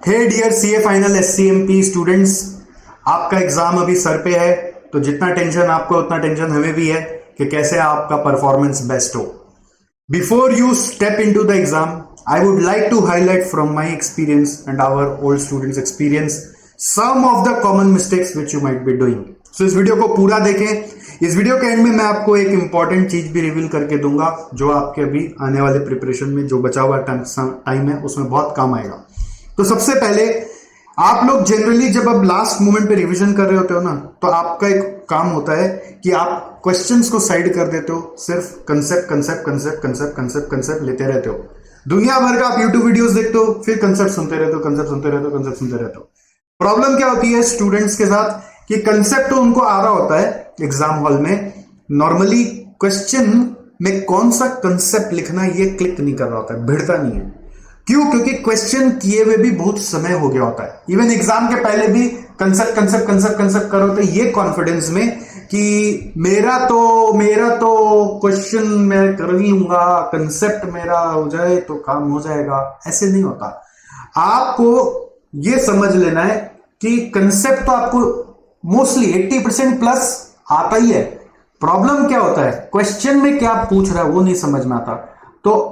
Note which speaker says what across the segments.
Speaker 1: हे dear CA final SCMP students, आपका exam अभी सर पे है, तो जितना टेंशन आपको उतना टेंशन हमें भी है कि कैसे आपका परफॉर्मेंस बेस्ट हो। Before you step into the exam, I would like to highlight from my experience and our old students experience some of the common mistakes which you might be doing. So इस video को पूरा देखें। इस video के and में मैं आपको एक इंपॉर्टेंट चीज भी रिवील करके दूंगा जो आपके अभी आने वाले प्रिपरेशन में जो बचा हुआ टाइम है उसमें बहुत काम आएगा। तो सबसे पहले आप लोग जनरली जब अब लास्ट मोमेंट पे रिवीजन कर रहे होते हो ना, तो आपका एक काम होता है कि आप क्वेश्चंस को साइड कर देते हो, सिर्फ concept concept concept concept concept concept लेते रहते हो। दुनिया भर का आप यूट्यूब वीडियोस देखते हो, फिर कंसेप्ट सुनते रहते हो, कंसेप्ट सुनते रहते हो, कंसेप्ट सुनते रहते हो। प्रॉब्लम क्या होती है स्टूडेंट्स के साथ कि कंसेप्ट तो उनको आ रहा होता है एग्जाम हॉल में, नॉर्मली क्वेश्चन में कौन सा कंसेप्ट लिखना ये क्लिक नहीं कर रहा होता है, भिड़ता नहीं है। क्यों? क्योंकि क्वेश्चन किए हुए भी बहुत समय हो गया होता है। इवन एग्जाम के पहले भी कंसेप्ट कंसेप्ट कंसेप्ट कंसेप्ट करो तो ये कॉन्फिडेंस में कि मेरा तो क्वेश्चन मैं कर ही लूंगा, कंसेप्ट मेरा हो जाए तो काम हो जाएगा, ऐसे नहीं होता। आपको ये समझ लेना है कि कंसेप्ट तो आपको मोस्टली 80% प्लस आता ही है। प्रॉब्लम क्या होता है, क्वेश्चन में क्या पूछ रहा है वो नहीं समझ में आता। तो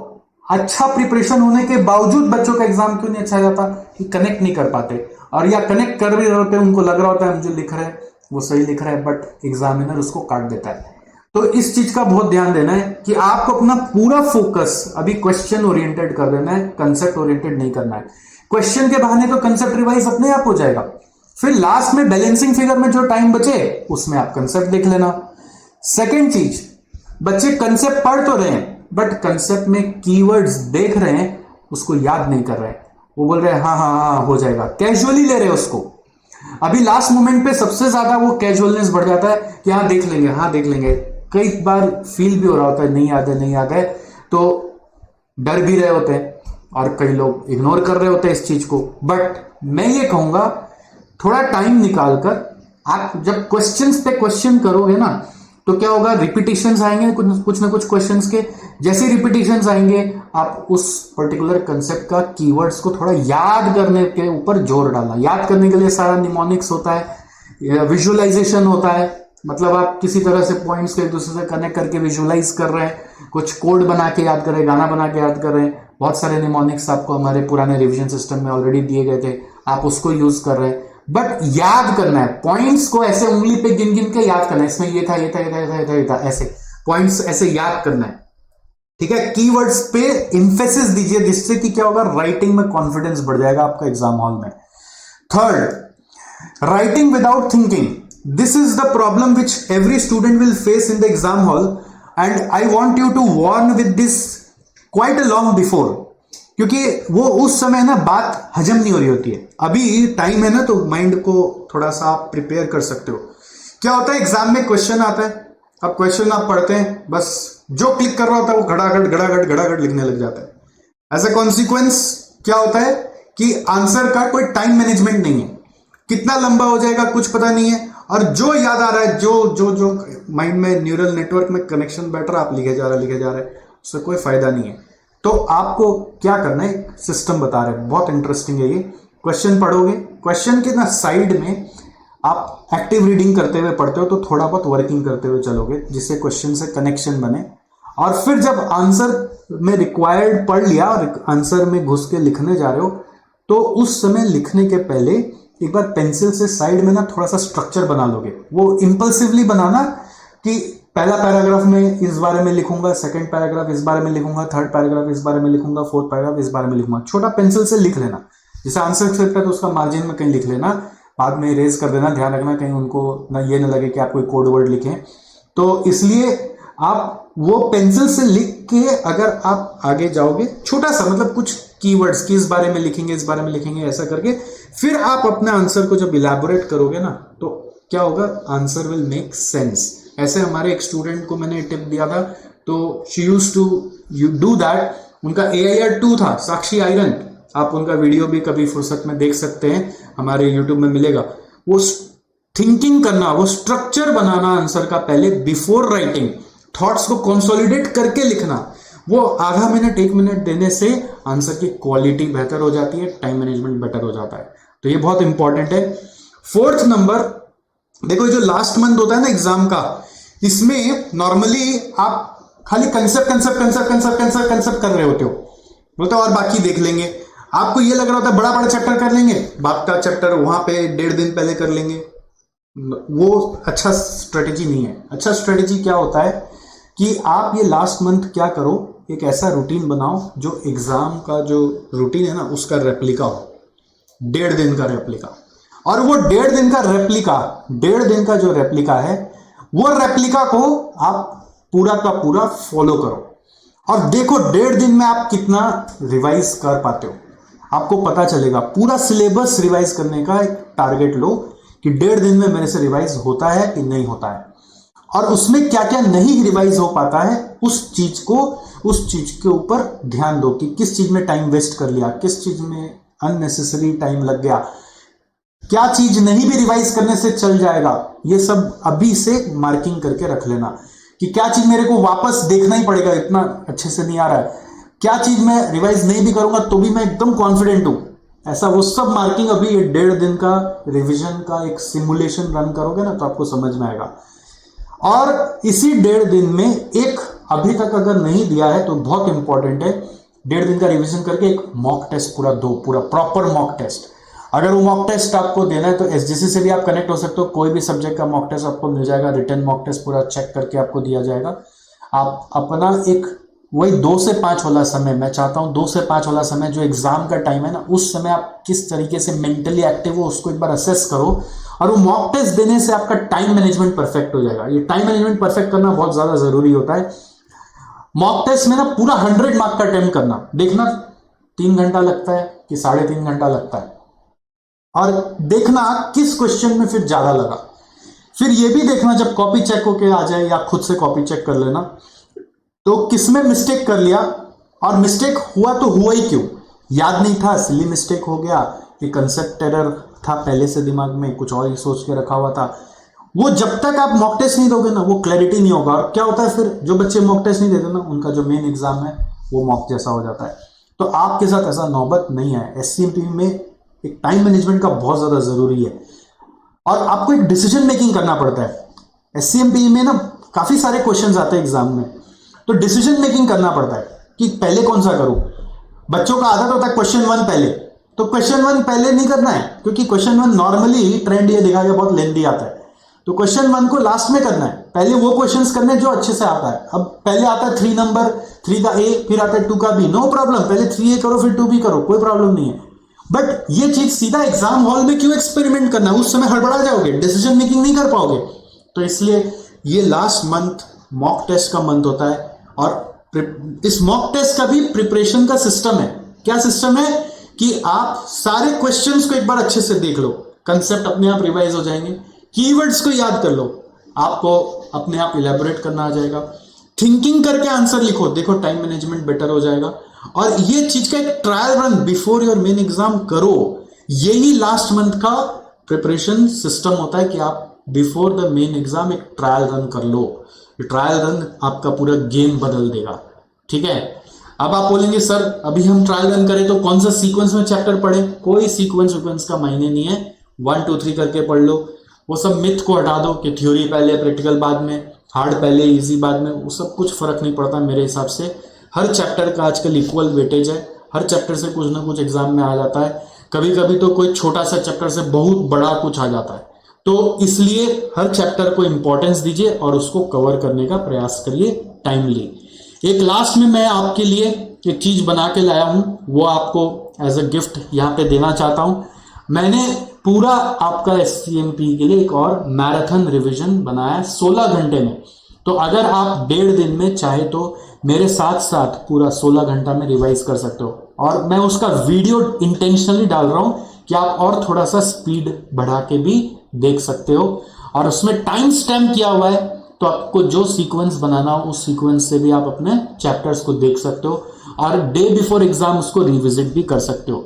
Speaker 1: अच्छा प्रिपरेशन होने के बावजूद बच्चों का एग्जाम क्यों नहीं अच्छा जाता कि कनेक्ट नहीं कर पाते, और या कनेक्ट कर भी रहे होते हैं, उनको लग रहा होता है मुझे लिख रहे हैं वो सही लिख रहा है, बट एग्जामिनर उसको काट देता है। तो इस चीज का बहुत ध्यान देना है कि आपको अपना पूरा फोकस अभी क्वेश्चन ओरिएंटेड कर देना है, कंसेप्ट ओरिएंटेड नहीं करना है। क्वेश्चन के बहाने तो कंसेप्ट रिवाइज अपने आप हो जाएगा, फिर लास्ट में बैलेंसिंग फिगर में जो टाइम बचे उसमें आप कंसेप्ट देख लेना। सेकेंड चीज, बच्चे कंसेप्ट पढ़ तो रहे हैं बट कंसेप्ट में कीवर्ड्स देख रहे हैं, उसको याद नहीं कर रहे हैं। वो बोल रहे हैं हाँ हाँ हाँ हो जाएगा, कैजुअली ले रहे हैं उसको। अभी लास्ट मोमेंट पे सबसे ज्यादा वो कैजुअलनेस बढ़ जाता है कि हाँ देख लेंगे, हाँ देख लेंगे। कई बार फील भी हो रहा होता है नहीं याद है नहीं याद है, तो डर भी रहे होते हैं और कई लोग इग्नोर कर रहे होते हैं इस चीज को। बट मैं ये कहूंगा थोड़ा टाइम निकालकर आप जब क्वेश्चंस पे क्वेश्चन करोगे ना, तो क्या होगा, रिपीटिशंस आएंगे कुछ ना कुछ क्वेश्चंस के। जैसे रिपीटिशंस आएंगे आप उस पर्टिकुलर कंसेप्ट का कीवर्ड्स को थोड़ा याद करने के ऊपर जोर डालना। याद करने के लिए सारा निमोनिक्स होता है, विजुअलाइजेशन होता है, मतलब आप किसी तरह से पॉइंट्स को एक दूसरे से कनेक्ट करके विजुअलाइज कर रहे हैं, कुछ कोड बना के याद कर रहे हैं, गाना बना के याद कर रहे हैं। बहुत सारे निमोनिक्स आपको हमारे पुराने रिविजन सिस्टम में ऑलरेडी दिए गए थे, आप उसको यूज कर रहे हैं। बट याद करना है, पॉइंट्स को ऐसे उंगली पे गिन गिन के याद करना है, इसमें ये था ये था ये था ये था ये था ये था, ऐसे पॉइंट्स ऐसे याद करना है। ठीक है, कीवर्ड्स पे इंफेसिस दीजिए, जिससे कि क्या होगा, राइटिंग में कॉन्फिडेंस बढ़ जाएगा आपका एग्जाम हॉल में। Third, writing without thinking, this is the problem which every student will face in the exam hall, and I want you to warn with this quite a long before, क्योंकि वो उस समय ना बात हजम नहीं हो रही होती है। अभी टाइम है ना, तो माइंड को थोड़ा सा आप प्रिपेयर कर सकते हो। क्या होता है, एग्जाम में क्वेश्चन आता है, अब क्वेश्चन आप पढ़ते हैं, बस जो क्लिक कर रहा होता है वो घड़ाघड़ लिखने लग जाता है। एज ए कॉन्सिक्वेंस क्या होता है कि आंसर का कोई टाइम मैनेजमेंट नहीं है, कितना लंबा हो जाएगा कुछ पता नहीं है, और जो याद आ रहा है, जो माइंड में न्यूरल नेटवर्क में कनेक्शन बैठ रहा है, आप लिखे जा रहे हैं, उससे कोई फायदा नहीं है। तो आपको क्या करना है, सिस्टम बता रहे हैं, बहुत इंटरेस्टिंग है ये। क्वेश्चन पढ़ोगे, क्वेश्चन के ना साइड में आप एक्टिव रीडिंग करते हुए पढ़ते हो, तो थोड़ा बहुत वर्किंग करते हुए चलोगे, जिससे क्वेश्चन से कनेक्शन बने। और फिर जब आंसर में रिक्वायर्ड पढ़ लिया और आंसर में घुस के लिखने जा रहे हो, तो उस समय लिखने के पहले एक बार पेंसिल से साइड में ना थोड़ा सा स्ट्रक्चर बना लोगे। वो इंपल्सिवली बनाना कि पहला पैराग्राफ में इस बारे में लिखूंगा, सेकंड पैराग्राफ इस बारे में लिखूंगा, थर्ड पैराग्राफ इस बारे में लिखूंगा, फोर्थ पैराग्राफ इस बारे में लिखूंगा। छोटा पेंसिल से लिख लेना, जैसे आंसर स्क्रिप्ट है तो उसका मार्जिन में कहीं लिख लेना, बाद में इरेज कर देना। ध्यान रखना कहीं उनको ना ये ना लगे कि आप कोई कोड वर्ड लिखें। तो इसलिए आप वो पेंसिल से लिख के अगर आप आगे जाओगे, छोटा सा मतलब कुछ कीवर्ड्स कि इस बारे में लिखेंगे, इस बारे में लिखेंगे, ऐसा करके फिर आप अपने आंसर को जब इलैबोरेट करोगे ना, तो क्या होगा, आंसर विल मेक सेंस। ऐसे हमारे एक स्टूडेंट को मैंने टिप दिया था, तो she used to do that. उनका AIR 2 था, साक्षी आयरन, आप उनका वीडियो भी कभी फुर्सत में देख सकते हैं, हमारे यूट्यूब में मिलेगा। वो थिंकिंग करना, वो स्ट्रक्चर बनाना आंसर का पहले, बिफोर राइटिंग, थॉट्स को कंसोलिडेट करके लिखना, वो आधा मिनट 1 मिनट देने से आंसर की क्वालिटी बेहतर हो जाती है, टाइम मैनेजमेंट बेटर हो जाता है। तो ये बहुत इंपॉर्टेंट है। फोर्थ नंबर, देखो जो लास्ट मंथ होता है ना एग्जाम का, इसमें नॉर्मली आप खाली कंसेप्ट कर रहे होते हो, बोलते और बाकी देख लेंगे। आपको ये लग रहा होता है बड़ा चैप्टर कर लेंगे, बात का चैप्टर वहां पे 1.5 दिन पहले कर लेंगे। वो अच्छा स्ट्रेटेजी नहीं है। अच्छा स्ट्रेटेजी क्या होता है कि आप ये लास्ट मंथ क्या करो, एक ऐसा रूटीन बनाओ जो एग्जाम का जो रूटीन है ना उसका रेप्लिका हो, 1.5 दिन का रेप्लिका। और वो 1.5 दिन का रेप्लिका, 1.5 दिन का जो रेप्लिका है, वो रेप्लिका को आप पूरा का पूरा फॉलो करो और देखो 1.5 दिन में आप कितना रिवाइज कर पाते हो। आपको पता चलेगा। पूरा सिलेबस रिवाइज करने का एक टारगेट लो कि 1.5 दिन में मेरे से रिवाइज होता है कि नहीं होता है, और उसमें क्या क्या नहीं रिवाइज हो पाता है उस चीज के ऊपर ध्यान दो कि किस चीज में टाइम वेस्ट कर लिया, किस चीज में अननेसेसरी टाइम लग गया, क्या चीज नहीं भी रिवाइज करने से चल जाएगा। ये सब अभी से मार्किंग करके रख लेना कि क्या चीज मेरे को वापस देखना ही पड़ेगा, इतना अच्छे से नहीं आ रहा है, क्या चीज मैं रिवाइज नहीं भी करूंगा तो भी मैं एकदम कॉन्फिडेंट हूं, ऐसा वो सब मार्किंग अभी 1.5 दिन का रिवीजन का एक सिमुलेशन रन करोगे ना तो आपको समझ में आएगा। और इसी 1.5 दिन में एक, अभी तक अगर नहीं दिया है तो बहुत इंपॉर्टेंट है, 1.5 दिन का रिवीजन करके एक मॉक टेस्ट पूरा दो, पूरा प्रॉपर मॉक टेस्ट। अगर वो मॉक टेस्ट आपको देना है तो एसजीसी से भी आप कनेक्ट हो सकते हो, कोई भी सब्जेक्ट का मॉक टेस्ट आपको मिल जाएगा, रिटन मॉक टेस्ट पूरा चेक करके आपको दिया जाएगा। आप अपना एक वही 2 से 5 वाला समय, मैं चाहता हूं 2 से 5 वाला समय जो एग्जाम का टाइम है ना, उस समय आप किस तरीके से मेंटली एक्टिव हो उसको एक बार असेस करो, और वो मॉक टेस्ट देने से आपका टाइम मैनेजमेंट परफेक्ट हो जाएगा। ये टाइम मैनेजमेंट परफेक्ट करना बहुत ज्यादा जरूरी होता है। मॉक टेस्ट में ना पूरा 100 मार्क का अटेम्प्ट करना, देखना 3 घंटा लगता है कि 3.5 घंटा लगता है, और देखना किस क्वेश्चन में फिर ज्यादा लगा। फिर ये भी देखना जब कॉपी चेक होके आ जाए या खुद से कॉपी चेक कर लेना तो किसमें मिस्टेक कर लिया, और मिस्टेक हुआ तो हुआ ही क्यों, याद नहीं था सिली मिस्टेक हो गया कि कंसेप्ट एरर था पहले से दिमाग में, कुछ और ही सोच के रखा हुआ था। वो जब तक आप मॉक टेस्ट नहीं दोगे ना वो क्लैरिटी नहीं होगा। और क्या होता है फिर जो बच्चे मॉक टेस्ट नहीं देते ना उनका जो मेन एग्जाम है वो मॉक जैसा हो जाता है। तो आपके साथ ऐसा नौबत नहीं है। एससीएमपी में एक टाइम मैनेजमेंट का बहुत ज्यादा जरूरी है और आपको एक डिसीजन मेकिंग करना पड़ता है। एससीएमपी में ना काफी सारे क्वेश्चंस आते हैं एग्जाम में, तो डिसीजन मेकिंग करना पड़ता है कि पहले कौन सा करूं। बच्चों का आदत होता है क्वेश्चन 1 पहले, तो क्वेश्चन 1 पहले नहीं करना है क्योंकि क्वेश्चन 1 नॉर्मली ट्रेंड ये देखा गया बहुत लेंथी आता है, तो क्वेश्चन 1 को लास्ट में करना है। पहले वो क्वेश्चंस करने जो अच्छे से आता है। अब पहले आता है 3 नंबर, 3 का ए, फिर आता है 2 का बी, नो प्रॉब्लम, पहले 3A करो फिर 2B करो, कोई प्रॉब्लम नहीं है। बट ये चीज सीधा एग्जाम हॉल में क्यों एक्सपेरिमेंट करना, उस समय हड़बड़ा जाओगे, डिसीजन मेकिंग नहीं कर पाओगे। तो इसलिए ये लास्ट मंथ मॉक टेस्ट का मंथ होता है, और इस मॉक टेस्ट का भी प्रिपरेशन का सिस्टम है। क्या सिस्टम है कि आप सारे क्वेश्चंस को एक बार अच्छे से देख लो, कंसेप्ट अपने आप रिवाइज हो जाएंगे, कीवर्ड्स को याद कर लो, आपको अपने आप इलेबोरेट करना आ जाएगा, थिंकिंग करके आंसर लिखो, देखो टाइम मैनेजमेंट बेटर हो जाएगा। और ये चीज का एक trial run before your main exam करो। यही लास्ट मंथ का प्रिपरेशन सिस्टम होता है कि आप बिफोर द मेन एग्जाम एक ट्रायल रन कर लो। ट्रायल रन आपका पूरा गेम बदल देगा। ठीक है, अब आप बोलेंगे सर अभी हम ट्रायल रन करें तो कौन सा सीक्वेंस में चैप्टर पढ़े, कोई सीक्वेंस का मायने नहीं है, 1 2 3 करके पढ़ लो। वो सब मिथ को हटा दो कि थ्योरी पहले प्रैक्टिकल बाद में, हार्ड पहले इजी बाद में, वो सब कुछ फर्क नहीं पड़ता मेरे हिसाब से। हर चैप्टर का आजकल इक्वल वेटेज है, हर चैप्टर से कुछ ना कुछ एग्जाम में आ जाता है, कभी कभी तो कोई छोटा सा चैप्टर से बहुत बड़ा कुछ आ जाता है। तो इसलिए हर चैप्टर को इंपॉर्टेंस दीजिए और उसको कवर करने का प्रयास करिए टाइमली। एक लास्ट में मैं आपके लिए एक चीज बना के लाया हूं, वो आपको एज अ गिफ्ट यहाँ पे देना चाहता हूं। मैंने पूरा आपका एससीएमपी के लिए एक और मैराथन रिवीजन बनाया 16 घंटे में। तो अगर आप 1.5 दिन में चाहे तो मेरे साथ साथ पूरा 16 घंटा में रिवाइज कर सकते हो, और मैं उसका वीडियो इंटेंशनली डाल रहा हूं कि आप और थोड़ा सा स्पीड बढ़ा के भी देख सकते हो, और उसमें टाइम स्टैम्प किया हुआ है, तो आपको जो सीक्वेंस बनाना हो उस सीक्वेंस से भी आप अपने चैप्टर्स को देख सकते हो, और डे बिफोर एग्जाम उसको रिविजिट भी कर सकते हो।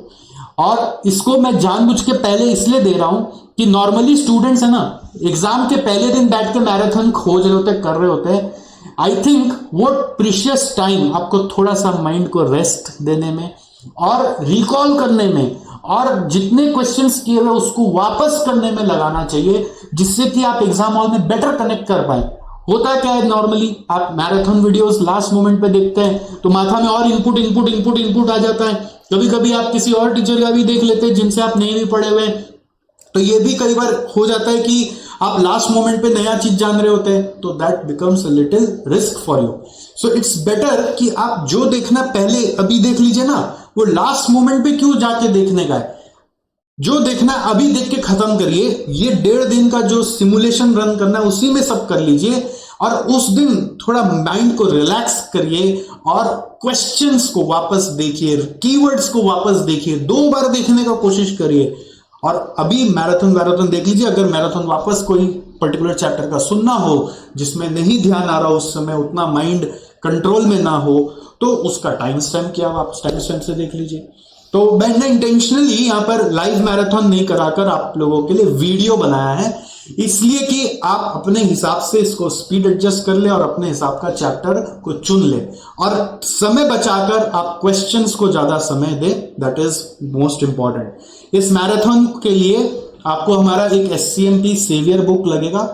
Speaker 1: और इसको मैं जानबूझ के पहले इसलिए दे रहा हूं कि नॉर्मली स्टूडेंट्स है ना, एग्जाम के पहले दिन बैठ के मैराथन खोज रहे होते, कर रहे होते हैं। आई थिंक वो प्रीशियस टाइम आपको थोड़ा सा माइंड को रेस्ट देने में,
Speaker 2: और रिकॉल करने में और जितने क्वेश्चंस किए हुए उसको वापस करने में लगाना चाहिए, जिससे कि आप एग्जाम हॉल में बेटर कनेक्ट कर पाए। होता क्या है, नॉर्मली आप मैराथन वीडियोस लास्ट मोमेंट पे देखते हैं तो माथा में और इनपुट आ जाता है। कभी कभी आप किसी और टीचर का भी देख लेते हैं जिनसे आप नहीं भी पढ़े हुए, तो ये भी कई बार हो जाता है कि आप लास्ट मोमेंट पे नया चीज जान रहे होते हैं, तो that becomes a little risk for you. So it's better कि आप जो देखना पहले अभी देख लीजिए ना, वो लास्ट मोमेंट पे क्यों जाके देखने का है। जो देखना अभी देख के खत्म करिए। ये 1.5 दिन का जो सिमुलेशन रन करना है उसी में सब कर लीजिए, और उस दिन थोड़ा माइंड को रिलैक्स करिए और क्वेश्चंस को वापस देखिए, कीवर्ड्स को वापस देखिए, 2 बार देखने का कोशिश करिए। और अभी मैराथन देख लीजिए। अगर मैराथन वापस कोई पर्टिकुलर चैप्टर का सुनना हो जिसमें नहीं ध्यान आ रहा, उस समय उतना माइंड कंट्रोल में ना हो, तो उसका टाइम स्टैम्प क्या आप टाइम स्टैम्प से देख लीजिए। तो मैंने इंटेंशनली यहां पर लाइव मैराथन नहीं कराकर आप लोगों के लिए वीडियो बनाया है, इसलिए कि आप अपने हिसाब से इसको स्पीड एडजस्ट कर ले और अपने हिसाब का चैप्टर को चुन ले, और समय बचाकर आप क्वेश्चंस को ज्यादा समय दे। That is most important. इस मैराथन के लिए आपको हमारा एक SCMP सेवियर बुक लगेगा।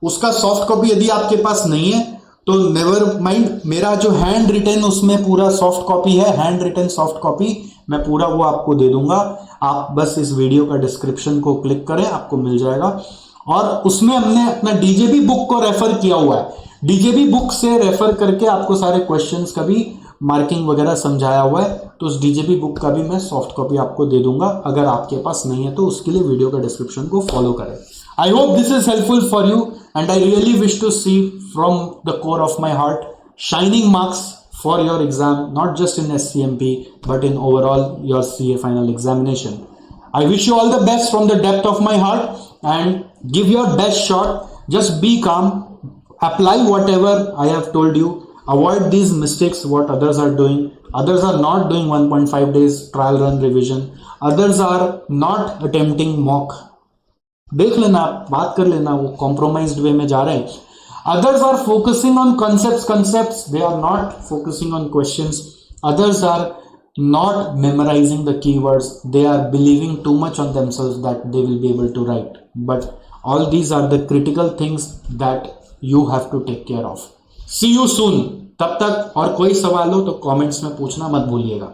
Speaker 2: उसका सॉफ्ट कॉपी यदि आपके पास नहीं है तो नेवर माइंड, मेरा जो हैंड रिटन उसमें पूरा सॉफ्ट कॉपी है, हैंड रिटन सॉफ्ट कॉपी मैं पूरा वो आपको दे दूंगा। आप बस इस वीडियो का डिस्क्रिप्शन को क्लिक करें, आपको मिल जाएगा। और उसमें हमने अपना DJB बुक को रेफर किया हुआ है। DJB बुक से रेफर करके आपको सारे क्वेश्चंस का भी मार्किंग वगैरह समझाया हुआ है। तो उस DJB बुक का भी मैं सॉफ्ट कॉपी आपको दे दूंगा। अगर आपके पास नहीं है तो उसके लिए वीडियो का डिस्क्रिप्शन को फॉलो करें। I hope this is helpful for you and I really wish to see from the core of my heart shining marks for your exam, not just in SCMP but in overall your CA final examination. I wish you all the best from the depth of my heart and give your best shot. Just be calm, apply whatever I have told you, avoid these mistakes what others are doing. Others are not doing 1.5 days trial run revision, others are not attempting mock. देख लेना, बात कर लेना, वो compromised way में जा रहे हैं। Others are focusing on concepts. They are not focusing on questions. Others are not memorizing the keywords. They are believing too much on themselves that they will be able to write. But all these are the critical things that you have to take care of. See you soon. तब तक और कोई सवाल हो तो comments में पूछना मत भूलिएगा।